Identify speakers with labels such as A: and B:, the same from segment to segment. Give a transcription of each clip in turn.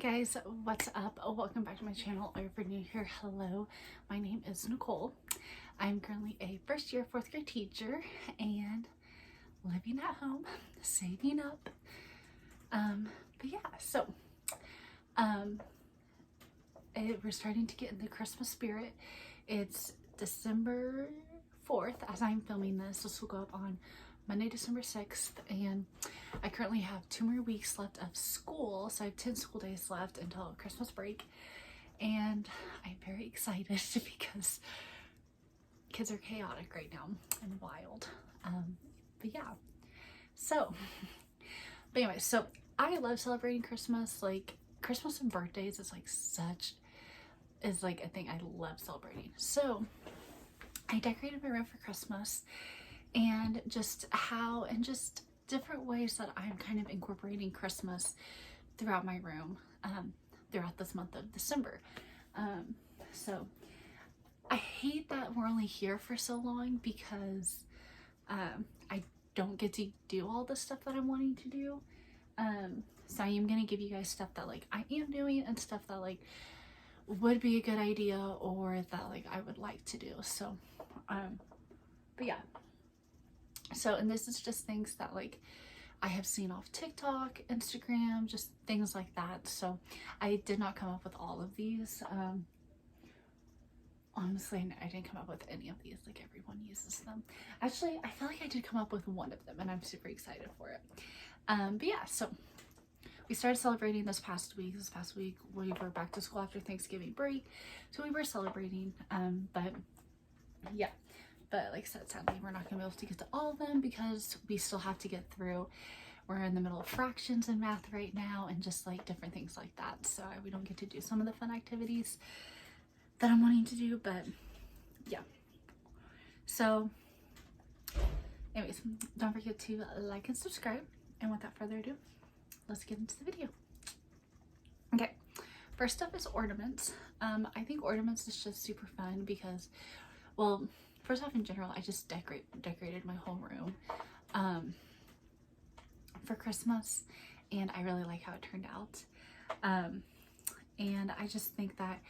A: guys, what's up? Welcome back to my channel. Or if you're new here, hello. My name is Nicole. I'm currently a first year 4th grade teacher and living at home, saving up. But yeah, so we're starting to get in the Christmas spirit. It's December 4th as I'm filming this. This will go up on Monday, December 6th, and I currently have 2 more weeks left of school, so I have 10 school days left until Christmas break, and I'm very excited because kids are chaotic right now and wild. But yeah, so but anyway, so I love celebrating Christmas. Like Christmas and birthdays is like a thing I love celebrating. So I decorated my room for Christmas, and just different ways that I'm kind of incorporating Christmas throughout my room throughout this month of December. So I hate that we're only here for so long because I don't get to do all the stuff that I'm wanting to do. So I am gonna give you guys stuff that like I am doing and stuff that like would be a good idea or that like I would like to do. So but yeah, so and this is just things that like I have seen off TikTok, Instagram, just things like that. So I did not come up with all of these. Honestly, I didn't come up with any of these, like everyone uses them. Actually, I feel like I did come up with one of them and I'm super excited for it. But yeah, so we started celebrating this past week. This past week we were back to school after Thanksgiving break, so we were celebrating. But yeah, but like I said, sadly we're not gonna be able to get to all of them because we still have to get through. We're in the middle of fractions and math right now and just like different things like that, so we don't get to do some of the fun activities that I'm wanting to do. But yeah, so anyways, don't forget to like and subscribe, and without further ado, let's get into the video. Okay, first up is ornaments. I think ornaments is just super fun because, well, first off, in general, I just decorated my whole room for Christmas, and I really like how it turned out. And I just think that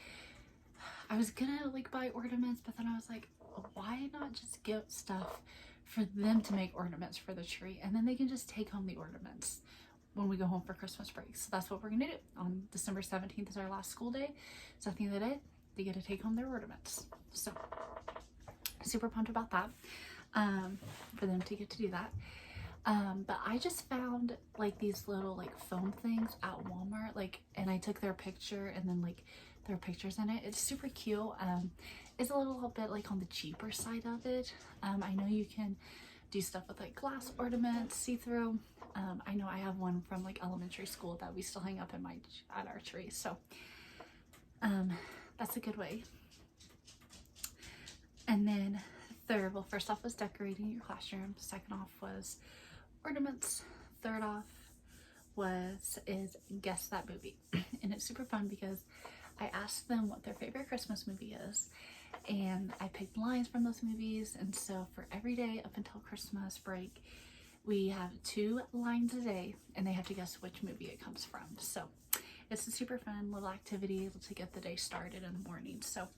A: I was gonna like buy ornaments, but then I was like, why not just get stuff for them to make ornaments for the tree, and then they can just take home the ornaments when we go home for Christmas break. So that's what we're gonna do. On December 17th is our last school day, so at the end of the day they get to take home their ornaments. So super pumped about that, for them to get to do that. But I just found like these little like foam things at Walmart, like, and I took their picture and then like there are pictures in it. It's super cute. It's a little bit like on the cheaper side of it. I know you can do stuff with like glass ornaments, see-through. I know I have one from like elementary school that we still hang up in at our tree, so that's a good way. And then third, well, first off was decorating your classroom. Second off was ornaments. Third off is guess that movie. And it's super fun because I asked them what their favorite Christmas movie is, and I picked lines from those movies. And so for every day up until Christmas break, we have 2 lines a day, and they have to guess which movie it comes from. So it's a super fun little activity to get the day started in the morning. So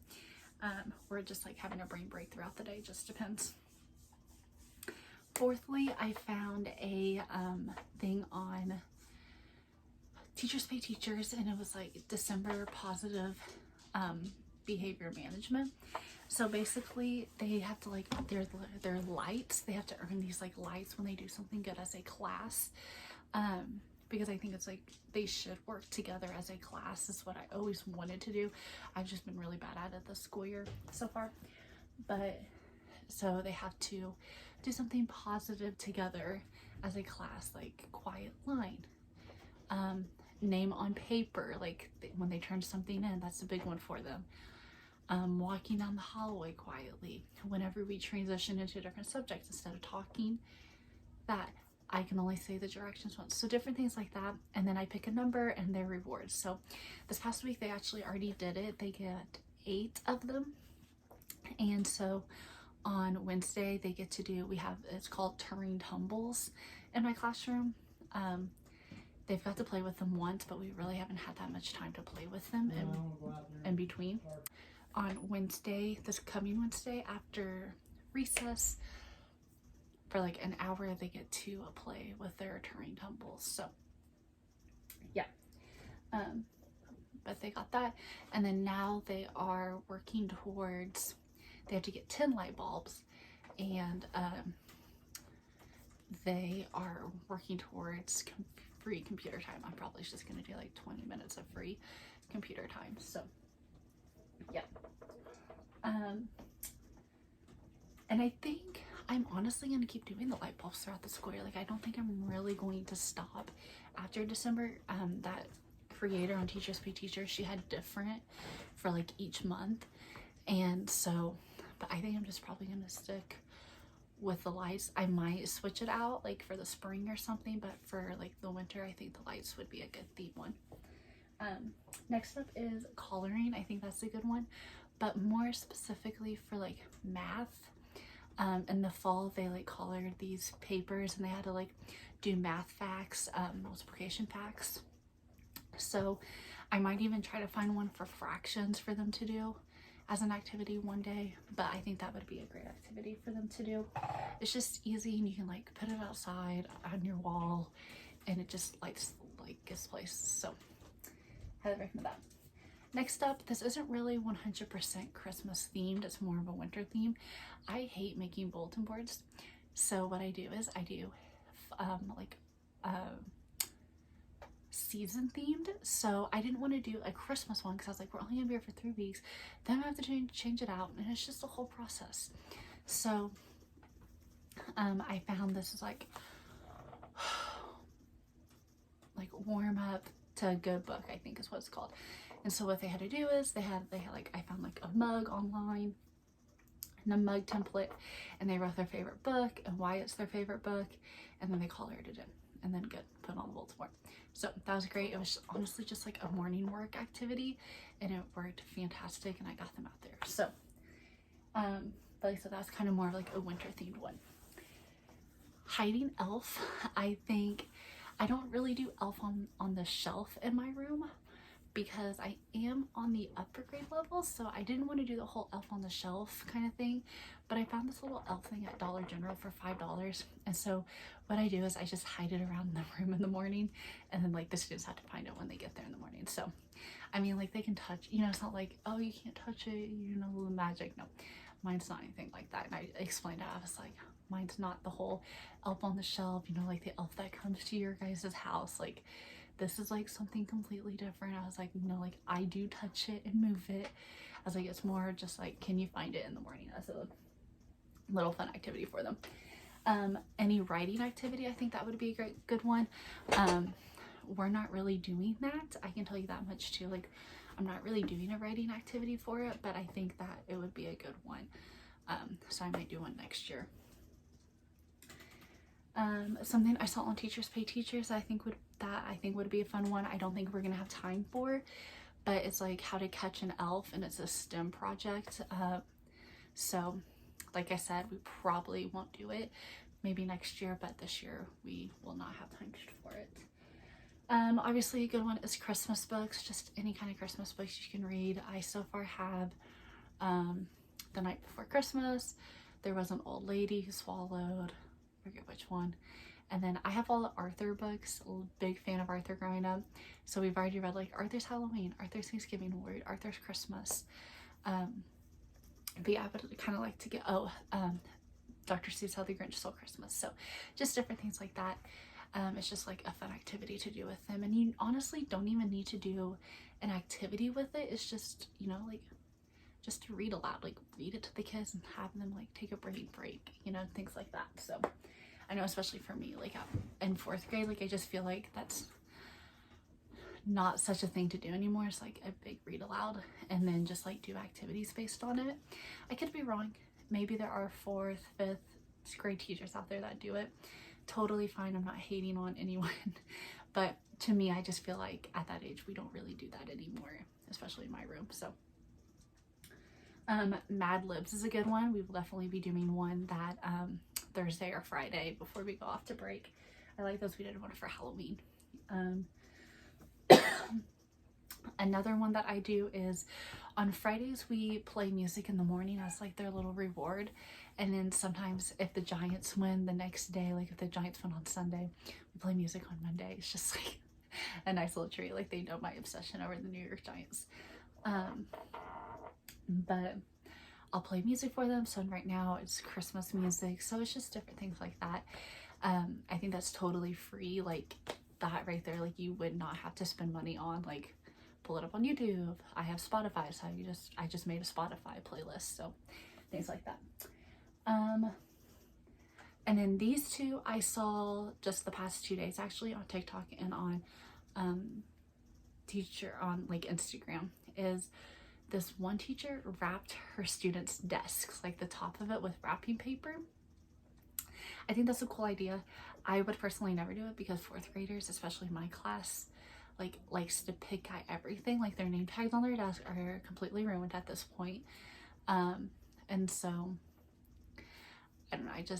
A: we're just like having a brain break throughout the day, just depends. Fourthly, I found a thing on Teachers Pay Teachers, and it was like December positive behavior management. So basically they have to like their lights, they have to earn these like lights when they do something good as a class, because I think it's like they should work together as a class is what I always wanted to do. I've just been really bad at it this school year so far. But so they have to do something positive together as a class, like quiet line, name on paper, like when they turn something in, that's a big one for them. Walking down the hallway quietly whenever we transition into a different subject, instead of talking, that I can only say the directions once. So different things like that. And then I pick a number and their rewards. So this past week they actually already did it. They get 8 of them, and so on Wednesday they get to do, it's called Turing Tumbles in my classroom. they've got to play with them once, but we really haven't had that much time to play with them in between. On Wednesday, this coming Wednesday after recess, for like an hour, they get to play with their terrain tumbles. So yeah, but they got that. And then now they are working towards, they have to get 10 light bulbs, and they are working towards free computer time. I'm probably just gonna do like 20 minutes of free computer time. So yeah. And I think I'm honestly going to keep doing the light bulbs throughout the school year. Like, I don't think I'm really going to stop after December. That creator on Teachers Pay Teachers, she had different for like each month. And so, but I think I'm just probably going to stick with the lights. I might switch it out like for the spring or something, but for like the winter, I think the lights would be a good theme one. Next up is coloring. I think that's a good one, but more specifically for like math. In the fall, they like colored these papers and they had to like do math facts, multiplication facts. So I might even try to find one for fractions for them to do as an activity one day, but I think that would be a great activity for them to do. It's just easy and you can like put it outside on your wall and it just lights like gives place. So highly recommend that. Next up, this isn't really 100% Christmas themed, it's more of a winter theme. I hate making bulletin boards, so what I do is I do season themed. So I didn't want to do a Christmas one because I was like, we're only gonna be here for 3 weeks, then I have to change it out, and it's just a whole process. So I found this is like warm up to a good book, I think is what it's called. And so what they had to do is they had like, I found like a mug online and a mug template, and they wrote their favorite book and why it's their favorite book, and then they colored it in, and then put it on the bulletin board. So that was great. It was honestly just like a morning work activity, and it worked fantastic, and I got them out there. So but like I said, that's kind of more of like a winter themed one. Hiding elf. I think I don't really do elf on the shelf in my room because I am on the upper grade level, so I didn't want to do the whole elf on the shelf kind of thing, but I found this little elf thing at Dollar General for $5, and so what I do is I just hide it around the room in the morning, and then like the students have to find it when they get there in the morning. So I mean, like, they can touch, you know, it's not like, oh, you can't touch it, you know, the magic. No, mine's not anything like that. And I explained it, I was like, mine's not the whole elf on the shelf, you know, like the elf that comes to your guys' house. Like, this is like something completely different. I was like, no, like, I do touch it and move it. I was like, it's more just like, can you find it in the morning as a little fun activity for them. Any writing activity, I think that would be a good one. We're not really doing that, I can tell you that much too. Like, I'm not really doing a writing activity for it, but I think that it would be a good one. So I might do one next year. Something I saw on Teachers Pay Teachers, I think would be a fun one. I don't think we're gonna have time for, but it's like how to catch an elf, and it's a STEM project. So like I said, we probably won't do it, maybe next year, but this year we will not have time for it. Obviously a good one is Christmas books, just any kind of Christmas books you can read. I so far have The Night Before Christmas, There Was an Old Lady Who Swallowed, I forget which one, and then I have all the Arthur books. Big fan of Arthur growing up, so we've already read like Arthur's Halloween, Arthur's Thanksgiving, we'll read Arthur's Christmas. But yeah, I would kind of like to get Dr. Seuss How the Grinch Stole Christmas. So just different things like that. It's just like a fun activity to do with them, and you honestly don't even need to do an activity with it. It's just, you know, like, just to read aloud, like read it to the kids and have them like take a brain break, you know, things like that. So I know, especially for me, like in 4th grade, like I just feel like that's not such a thing to do anymore. It's like a big read aloud and then just like do activities based on it. I could be wrong. Maybe there are 4th, 5th grade teachers out there that do it. Totally fine. I'm not hating on anyone, but to me, I just feel like at that age we don't really do that anymore, especially in my room. So Mad Libs is a good one. We will definitely be doing one that Thursday or Friday before we go off to break. I like those. We did one for Halloween Another one that I do is on Fridays we play music in the morning as like their little reward. And then sometimes if the Giants win the next day, like if the Giants win on Sunday, we play music on Monday. It's just like a nice little treat. Like they know my obsession over the New York Giants. But I'll play music for them. So right now it's Christmas music. So it's just different things like that. I think that's totally free. Like that right there, like you would not have to spend money on, like pull it up on YouTube. I have Spotify, so I just made a Spotify playlist. So things like that. And then these two I saw just the past 2 days actually on TikTok and on like Instagram. Is this one teacher wrapped her students' desks, like the top of it, with wrapping paper. I think that's a cool idea. I would personally never do it because 4th graders, especially my class, like likes to pick at everything. Like their name tags on their desk are completely ruined at this point. And so I don't know,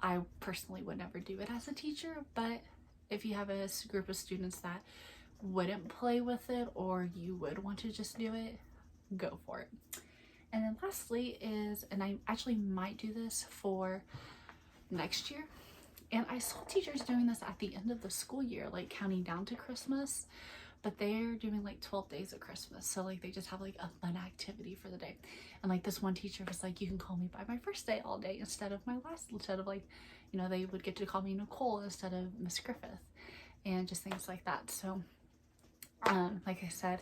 A: I personally would never do it as a teacher. But if you have a group of students that wouldn't play with it, or you would want to just do it, go for it. And then lastly is, and I actually might do this for next year, and I saw teachers doing this at the end of the school year, like counting down to Christmas, but they're doing like 12 days of Christmas. So like they just have like a fun activity for the day. And like this one teacher was like, you can call me by my first day all day instead of like, you know, they would get to call me Nicole instead of Miss Griffith, and just things like that. So like I said,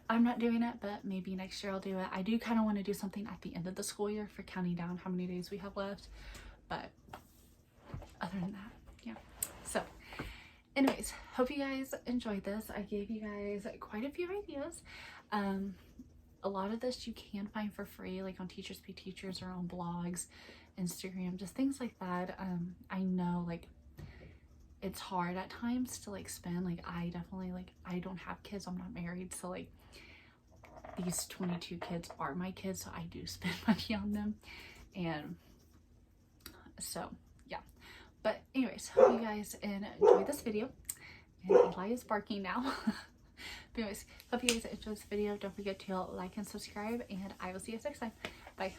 A: I'm not doing it, but maybe next year I'll do it. I do kind of want to do something at the end of the school year for counting down how many days we have left. But other than that, yeah. So anyways, hope you guys enjoyed this. I gave you guys quite a few ideas. A lot of this you can find for free, like on Teachers Pay Teachers or on blogs, Instagram, just things like that. I know like it's hard at times to like spend, like I definitely, like I don't have kids, I'm not married, so like these 22 kids are my kids, so I do spend money on them. And so yeah, but anyways, hope you guys enjoyed this video. And Eli is barking now. But anyways, hope you guys enjoyed this video. Don't forget to like and subscribe, and I will see you guys next time. Bye.